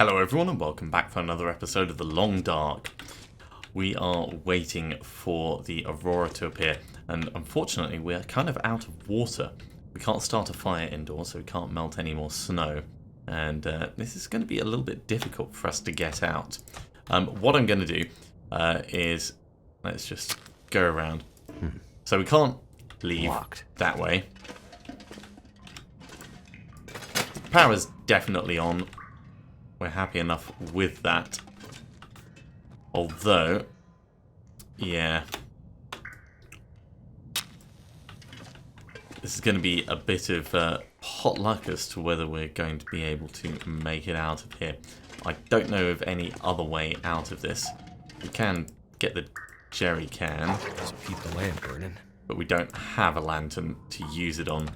Hello everyone and welcome back for another episode of The Long Dark. We are waiting for the Aurora to appear, and unfortunately we're kind of out of water. We can't start a fire indoors, so we can't melt any more snow, and this is going to be a little bit difficult for us to get out. What I'm going to do is, let's just go around. So we can't leave that way. Power's definitely on. We're happy enough with that. Although, yeah, this is going to be a bit of hot luck as to whether we're going to be able to make it out of here. I don't know of any other way out of this. We can get the jerry can, so keep the lamp burning, but we don't have a lantern to use it on.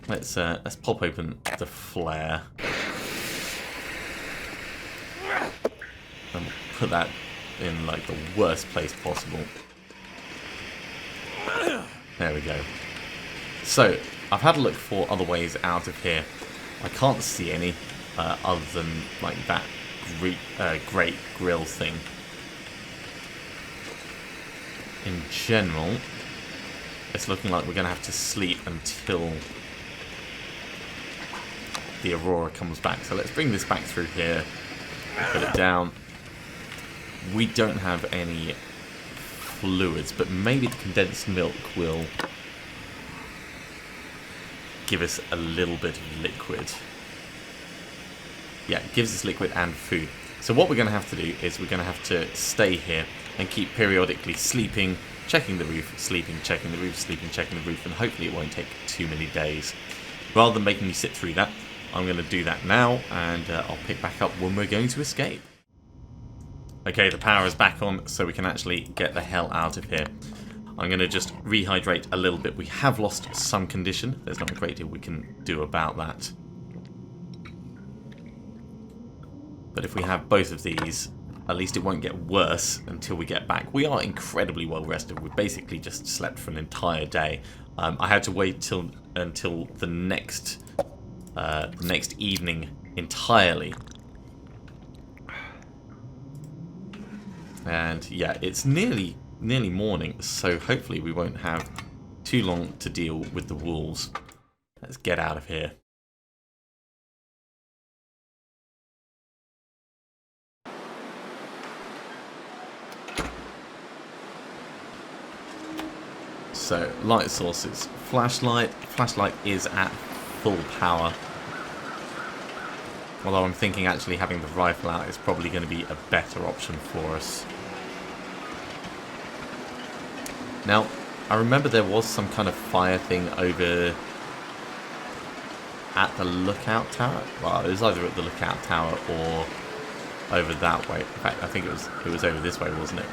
Let's pop open the flare. And we'll put that in like the worst place possible. There we go. So, I've had a look for other ways out of here. I can't see any other than like that great grill thing. In general, it's looking like we're going to have to sleep until the Aurora comes back. So let's bring this back through here. Put it down. We don't have any fluids, but maybe the condensed milk will give us a little bit of liquid. Yeah, it gives us liquid and food. So what we're going to have to do is we're going to have to stay here and keep periodically sleeping, checking the roof, sleeping, checking the roof, sleeping, checking the roof, and hopefully it won't take too many days. Rather than making me sit through that, I'm going to do that now, and I'll pick back up when we're going to escape. Okay, the power is back on, so we can actually get the hell out of here. I'm going to just rehydrate a little bit. We have lost some condition. There's not a great deal we can do about that. But if we have both of these, at least it won't get worse until we get back. We are incredibly well rested. We've basically just slept for an entire day. I had to wait until the next evening entirely. And yeah, it's nearly morning, so hopefully we won't have too long to deal with the wolves. Let's get out of here. So, light sources. Flashlight. Flashlight is at full power. Although I'm thinking actually having the rifle out is probably going to be a better option for us. Now, I remember there was some kind of fire thing over at the lookout tower. Well, it was either at the lookout tower or over that way. In fact, I think it was over this way, wasn't it?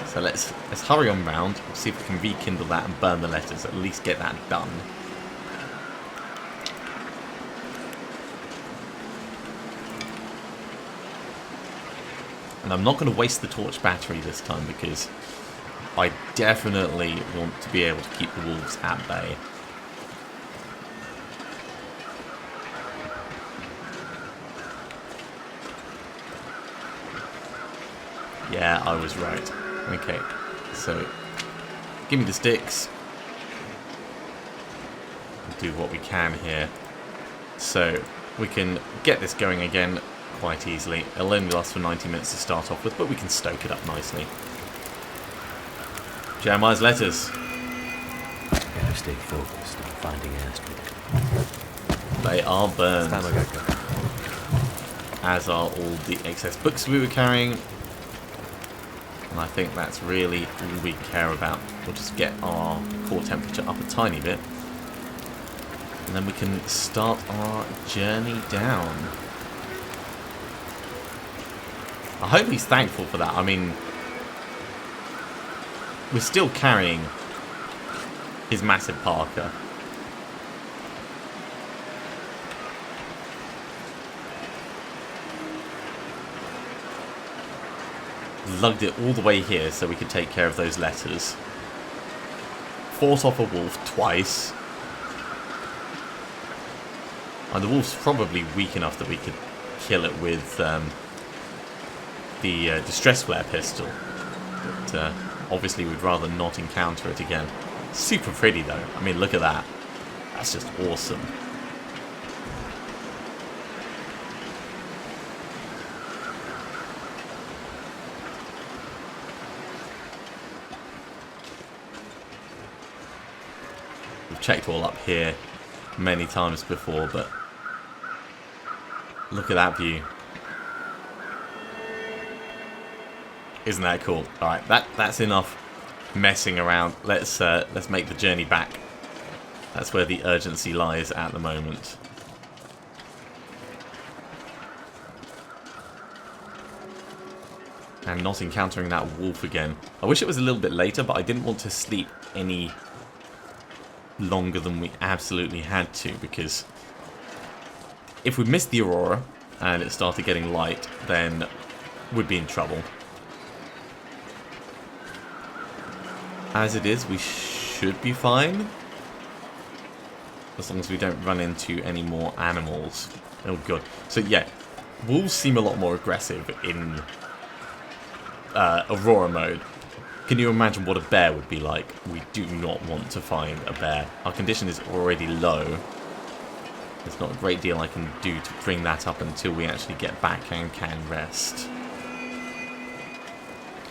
So let's hurry on round, see if we can rekindle that and burn the letters. At least get that done. And I'm not going to waste the torch battery this time because I definitely want to be able to keep the wolves at bay. Yeah, I was right. Okay, so give me the sticks. We'll do what we can here. So we can get this going again quite easily. It'll only last for 90 minutes to start off with, but we can stoke it up nicely. Jeremiah's letters. Gotta stay focused on finding Astrid. They are burned. It's time I gotta go. As are all the excess books we were carrying. And I think that's really all we care about. We'll just get our core temperature up a tiny bit. And then we can start our journey down. I hope he's thankful for that. I mean, we're still carrying his massive parka. Lugged it all the way here so we could take care of those letters. Fought off a wolf twice. And the wolf's probably weak enough that we could kill it with the distress flare pistol. But obviously we'd rather not encounter it again. Super pretty though. I mean, look at that. That's just awesome. We've checked all up here many times before, but look at that view. Isn't that cool? Alright, that's enough messing around. Let's make the journey back. That's where the urgency lies at the moment. And not encountering that wolf again. I wish it was a little bit later, but I didn't want to sleep any longer than we absolutely had to, because if we missed the aurora and it started getting light, then we'd be in trouble. As it is, we should be fine. As long as we don't run into any more animals. Oh god. So yeah, wolves seem a lot more aggressive in Aurora mode. Can you imagine what a bear would be like? We do not want to find a bear. Our condition is already low. There's not a great deal I can do to bring that up until we actually get back and can rest.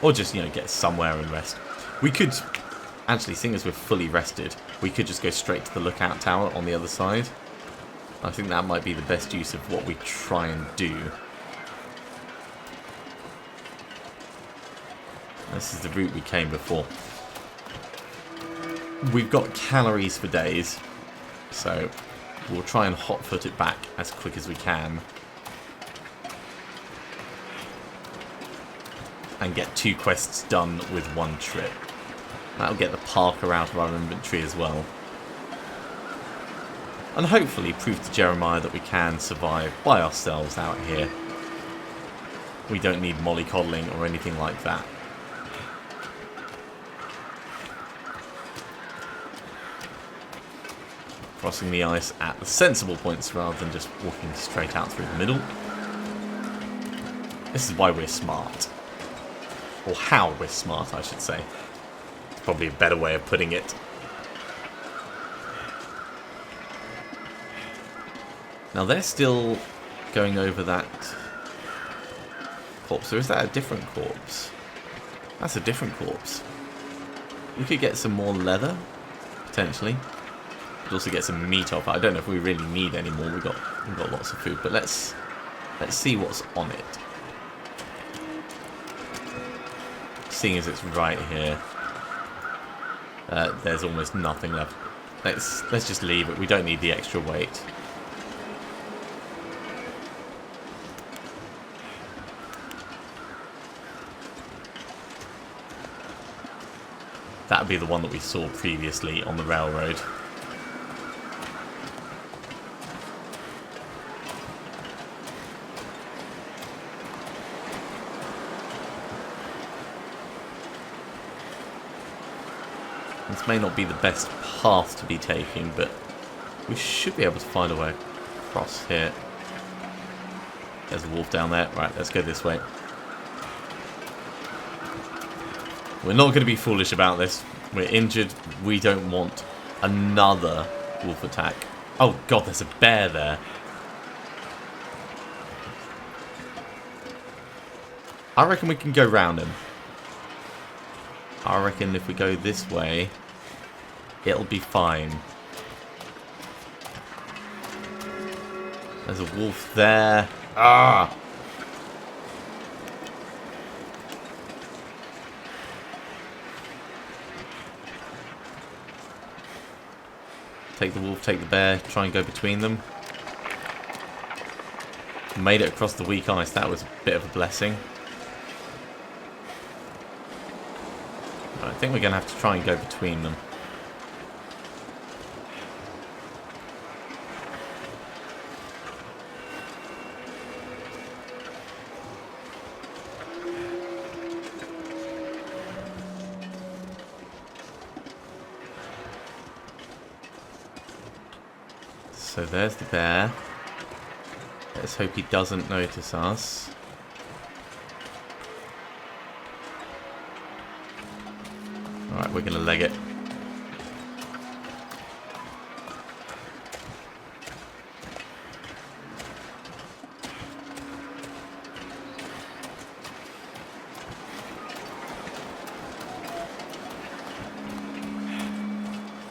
Or just, you know, get somewhere and rest. We could, actually, seeing as we're fully rested, we could just go straight to the lookout tower on the other side. I think that might be the best use of what we try and do. This is the route we came before. We've got calories for days, so we'll try and hot-foot it back as quick as we can. And get 2 quests done with 1 trip. That'll get the Parker out of our inventory as well. And hopefully prove to Jeremiah that we can survive by ourselves out here. We don't need mollycoddling or anything like that. Crossing the ice at the sensible points rather than just walking straight out through the middle. This is why we're smart. Or how we're smart, I should say. It's probably a better way of putting it. Now they're still going over that corpse. Or is that a different corpse? That's a different corpse. We could get some more leather, potentially. Could also get some meat off it. I don't know if we really need any more. We've got lots of food, but let's see what's on it. Seeing as it's right here, there's almost nothing left. Let's just leave it. We don't need the extra weight. That would be the one that we saw previously on the railroad. This may not be the best path to be taking, but we should be able to find a way across here. There's a wolf down there. Right, let's go this way. We're not going to be foolish about this. We're injured. We don't want another wolf attack. Oh god, there's a bear there. I reckon we can go round him. I reckon if we go this way, it'll be fine. There's a wolf there. Ah! Take the wolf, take the bear, try and go between them. Made it across the weak ice. That was a bit of a blessing. I think we're going to have to try and go between them. So there's the bear. Let's hope he doesn't notice us. Alright, we're going to leg it.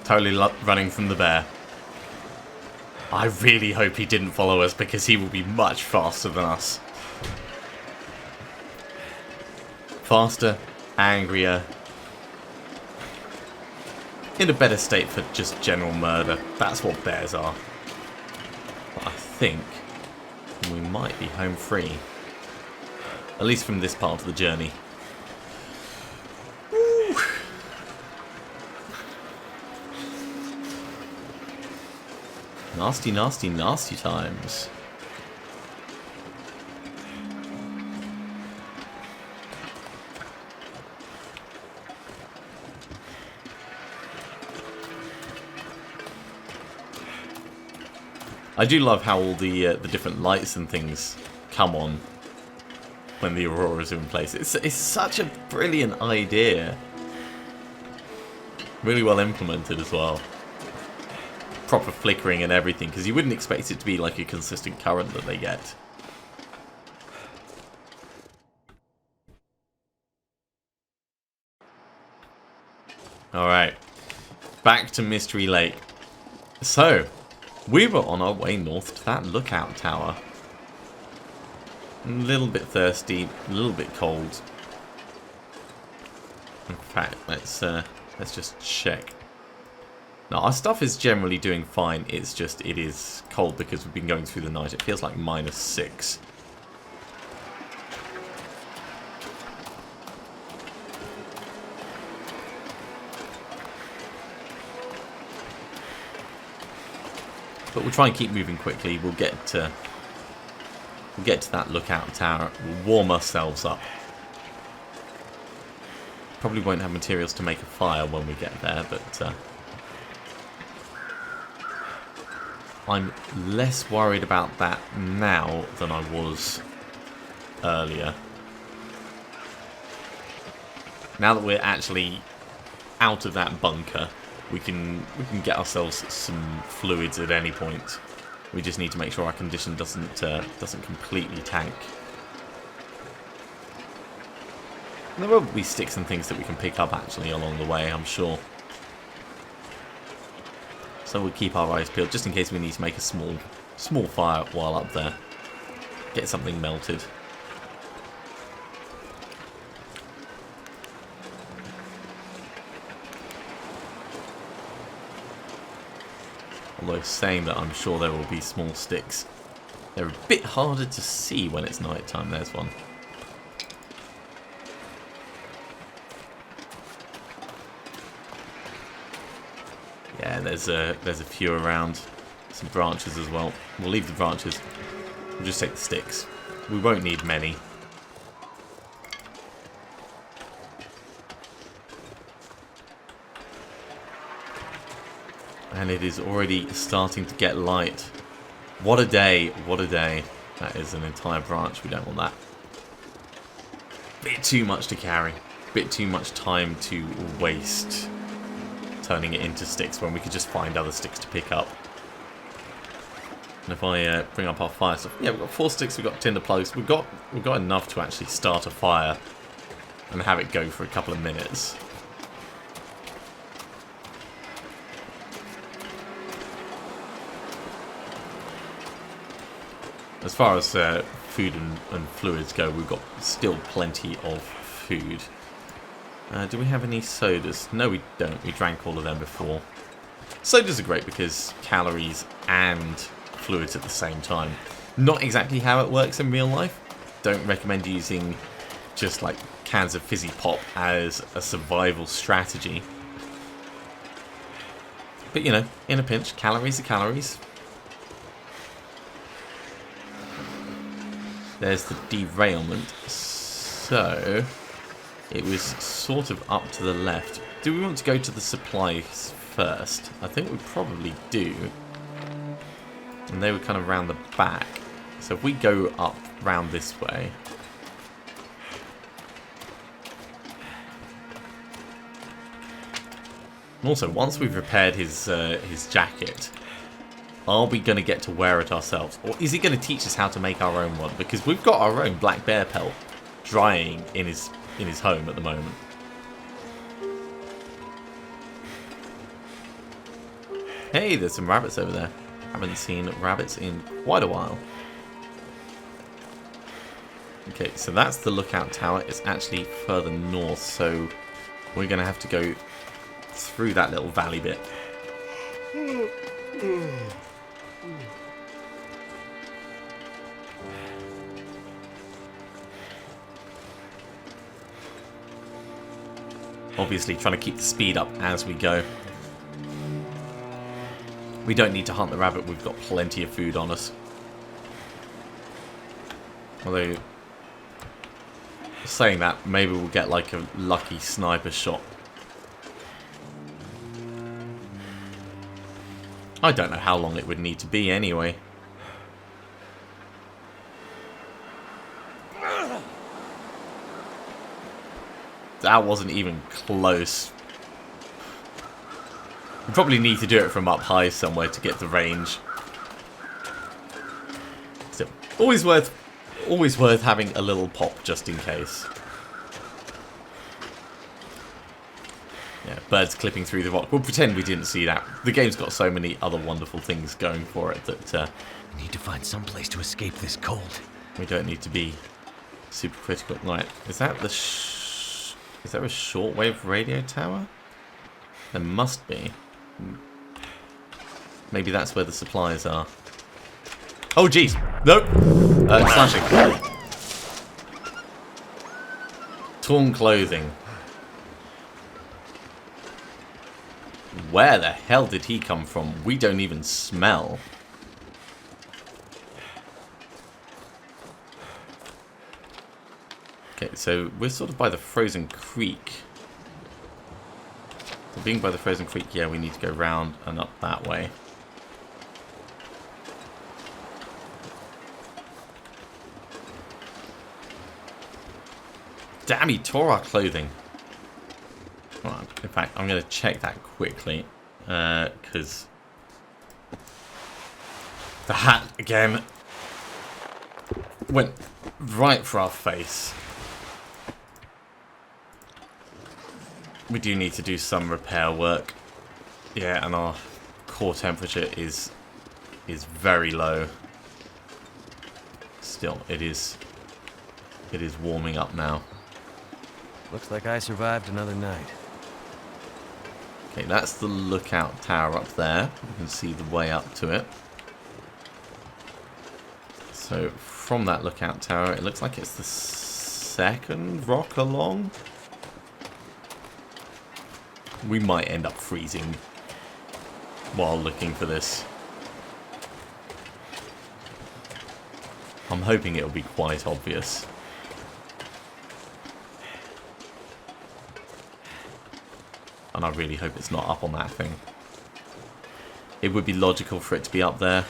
Totally running from the bear. I really hope he didn't follow us because he will be much faster than us. Faster, angrier, in a better state for just general murder. That's what bears are. But I think we might be home free. At least from this part of the journey. Woo. Nasty, nasty, nasty times. I do love how all the different lights and things come on when the auroras are in place. It's such a brilliant idea. Really well implemented as well. Proper flickering and everything, because you wouldn't expect it to be like a consistent current that they get. Alright, back to Mystery Lake. So, we were on our way north to that lookout tower. A little bit thirsty, a little bit cold. In fact, let's just check. Now, our stuff is generally doing fine. It's just, it is cold because we've been going through the night. It feels like -6. But we'll try and keep moving quickly. We'll get to that lookout tower. We'll warm ourselves up. Probably won't have materials to make a fire when we get there, but I'm less worried about that now than I was earlier. Now that we're actually out of that bunker, we can get ourselves some fluids at any point. We just need to make sure our condition doesn't completely tank. And there will be sticks and things that we can pick up actually along the way, I'm sure. So we'll keep our eyes peeled just in case we need to make a small fire while up there. Get something melted. Although saying that, I'm sure there will be small sticks. They're a bit harder to see when it's night time. There's one. Yeah, there's a few around. Some branches as well. We'll leave the branches. We'll just take the sticks. We won't need many. And it is already starting to get light. What a day, what a day. That is an entire branch, we don't want that. Bit too much to carry. Bit too much time to waste turning it into sticks when we could just find other sticks to pick up. And if I bring up our fire stuff, yeah, we've got 4 sticks, we've got tinder plugs, we've got enough to actually start a fire and have it go for a couple of minutes. As far as food and fluids go, we've got still plenty of food. Do we have any sodas? No, we don't. We drank all of them before. Sodas are great because calories and fluids at the same time. Not exactly how it works in real life. Don't recommend using just like cans of fizzy pop as a survival strategy. But you know, in a pinch, calories are calories. There's the derailment. So it was sort of up to the left. Do we want to go to the supplies first? I think we probably do. And they were kind of round the back. So if we go up round this way. And also, once we've repaired his jacket, are we going to get to wear it ourselves? Or is he going to teach us how to make our own one? Because we've got our own black bear pelt drying in his home at the moment. Hey, there's some rabbits over there. Haven't seen rabbits in quite a while. Okay, so that's the lookout tower. It's actually further north, so we're going to have to go through that little valley bit. Obviously trying to keep the speed up as we go. We don't need to hunt the rabbit, we've got plenty of food on us. Although, saying that, maybe we'll get like a lucky sniper shot. I don't know how long it would need to be anyway. That wasn't even close. We probably need to do it from up high somewhere to get the range. So, always worth having a little pop just in case. Yeah, birds clipping through the rock. We'll pretend we didn't see that. The game's got so many other wonderful things going for it that I need to find some place to escape this cold. we don't need to be super critical. Right, is that the is there a shortwave radio tower? There must be. Maybe that's where the supplies are. Oh, jeez. Nope. Slashing. Torn clothing. Where the hell did he come from? We don't even smell. Okay, so we're sort of by the frozen creek. So being by the frozen creek, yeah, we need to go round and up that way. Damn, he tore our clothing. Right, in fact, I'm going to check that quickly. Because the hat, again, went right for our face. We do need to do some repair work. Yeah, and our core temperature is very low. Still, it is warming up now. Looks like I survived another night. Okay, that's the lookout tower up there. You can see the way up to it. So from that lookout tower, it looks like it's the second rock along. We might end up freezing while looking for this. I'm hoping it'll be quite obvious. And I really hope it's not up on that thing. It would be logical for it to be up there.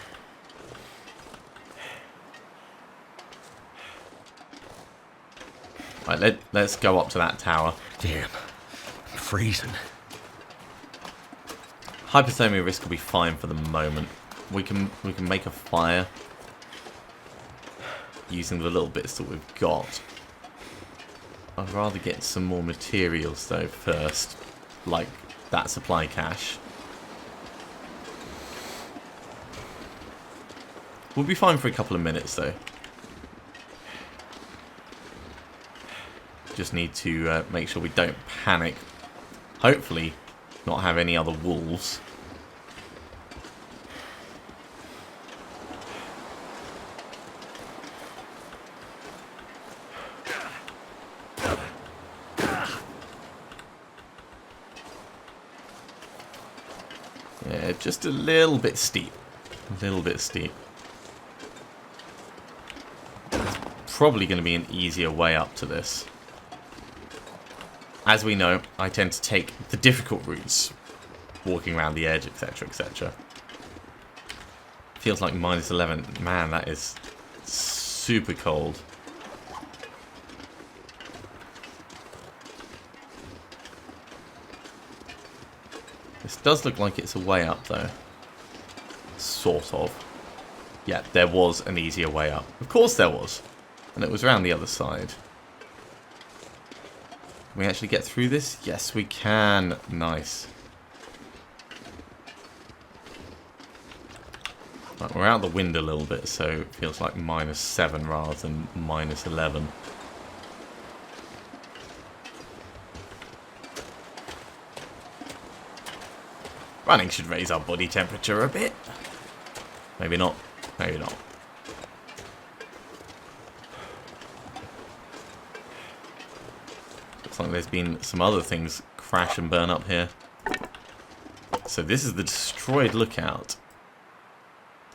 Right, let's go up to that tower. Damn, I'm freezing. Hypothermia risk will be fine for the moment. We can make a fire using the little bits that we've got. I'd rather get some more materials though first, like that supply cache. We'll be fine for a couple of minutes though. Just need to make sure we don't panic. Hopefully not have any other wolves. Yeah, just a little bit steep. A little bit steep. There's probably going to be an easier way up to this. As we know, I tend to take the difficult routes, walking around the edge, etc, etc. Feels like -11. Man, that is super cold. This does look like it's a way up, though. Sort of. Yeah, there was an easier way up. Of course there was. And it was around the other side. Can we actually get through this? Yes, we can. Nice. Right, we're out the wind a little bit, so it feels like -7 rather than -11. Running should raise our body temperature a bit. Maybe not. Maybe not. Looks like there's been some other things crash and burn up here. So this is the destroyed lookout.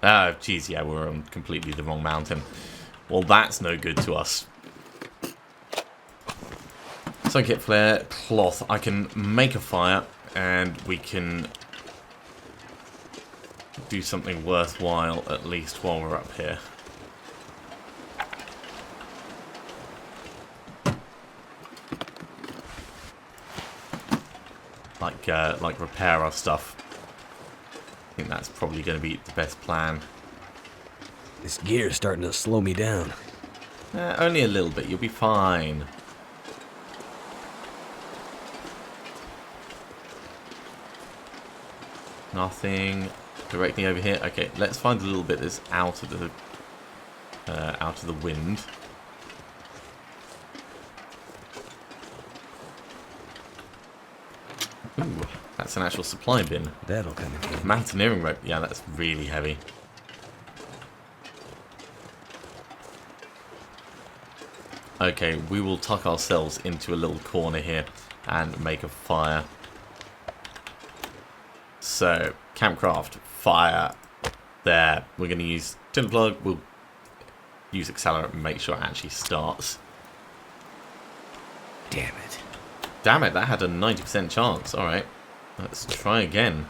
Ah, geez, yeah, we're on completely the wrong mountain. Well, that's no good to us. So get flare, cloth. I can make a fire, and we can do something worthwhile at least while we're up here. Like repair our stuff. I think that's probably going to be the best plan. This gear's starting to slow me down. Only a little bit. You'll be fine. Nothing directly over here. Okay, let's find a little bit that's out of the wind. Ooh, that's an actual supply bin. That'll come in handy. Mountaineering rope. Yeah, that's really heavy. Okay, we will tuck ourselves into a little corner here and make a fire. So, campcraft, fire, there. We're going to use tin plug. We'll use accelerate and make sure it actually starts. Damn it. Damn it, that had a 90% chance. Alright, let's try again.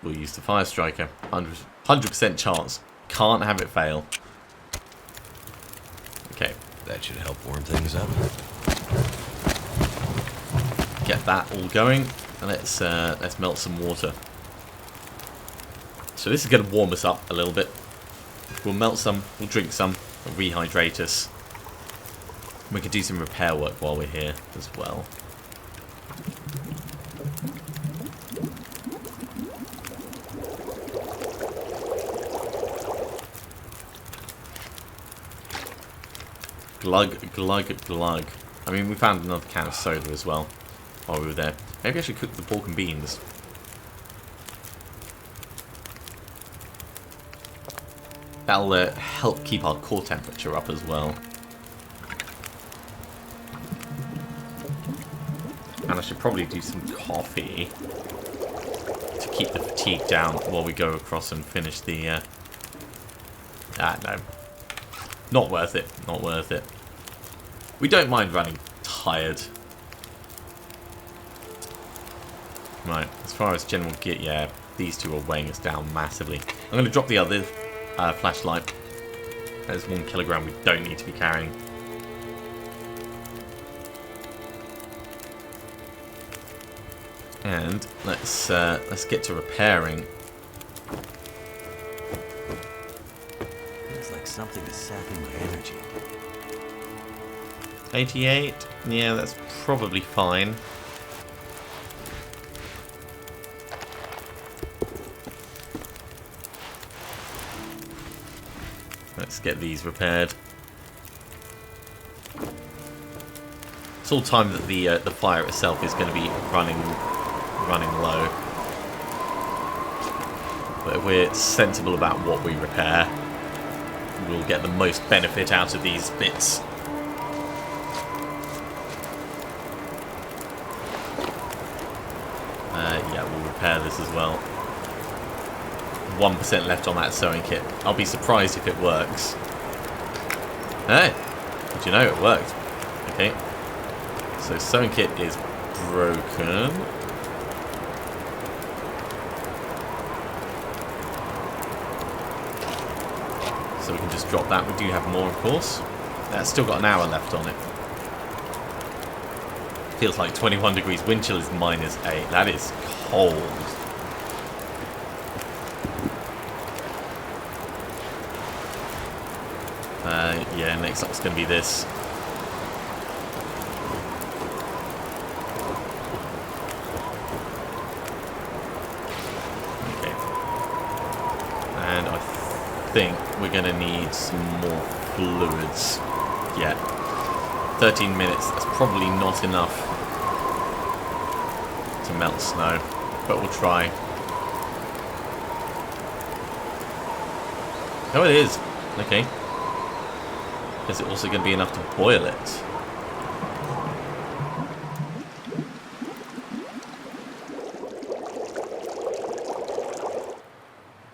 We'll use the fire striker. 100% chance. Can't have it fail. Okay. That should help warm things up. Get that all going. And let's melt some water. So this is going to warm us up a little bit. We'll melt some. We'll drink some. We'll rehydrate us. We can do some repair work while we're here as well. Glug, glug, glug. I mean, we found another can of soda as well while we were there. Maybe I should cook the pork and beans. That'll help keep our core temperature up as well. And I should probably do some coffee to keep the fatigue down while we go across and finish the... no. Not worth it. Not worth it. We don't mind running tired. Right, as far as general gear, yeah, these two are weighing us down massively. I'm going to drop the other flashlight. There's 1 kilogram we don't need to be carrying. And let's get to repairing. Feels like something is sapping my energy. 88? Yeah, that's probably fine. Let's get these repaired. It's all time that the fire itself is going to be running low. But if we're sensible about what we repair, we'll get the most benefit out of these bits. Yeah, we'll repair this as well. 1% left on that sewing kit. I'll be surprised if it works. Hey, did you know it worked? Okay. So sewing kit is broken. So we can just drop that. We do have more, of course. That's still got an hour left on it. Feels like 21 degrees. Wind chill is -8. That is cold. Yeah, next up's going to be this. Okay. And I think we're going to need some more fluids. Yeah. 13 minutes. That's probably not enough to melt snow, but we'll try. Oh, it is. Okay. Is it also going to be enough to boil it?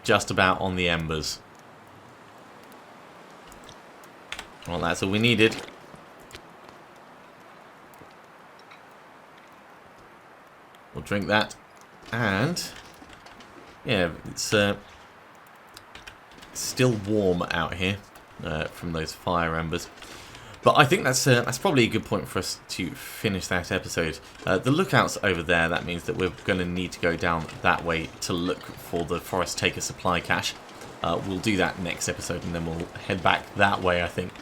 Just about on the embers. Well, that's all we needed. We'll drink that. And yeah, it's still warm out here. From those fire embers, but I think that's probably a good point for us to finish that episode. The lookout's over there. That means that we're going to need to go down that way to look for the Forest Taker supply cache. We'll do that next episode, and then we'll head back that way, I think.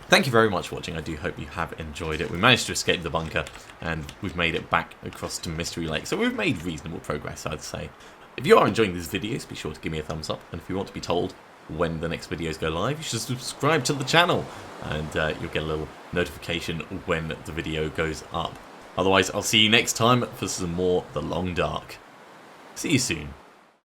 Thank you very much for watching. I do hope you have enjoyed it. We managed to escape the bunker, and we've made it back across to Mystery Lake, so we've made reasonable progress, I'd say. If you are enjoying these videos, be sure to give me a thumbs up, and if you want to be told when the next videos go live, you should subscribe to the channel, and you'll get a little notification when the video goes up. Otherwise, I'll see you next time for some more The Long Dark. See you soon.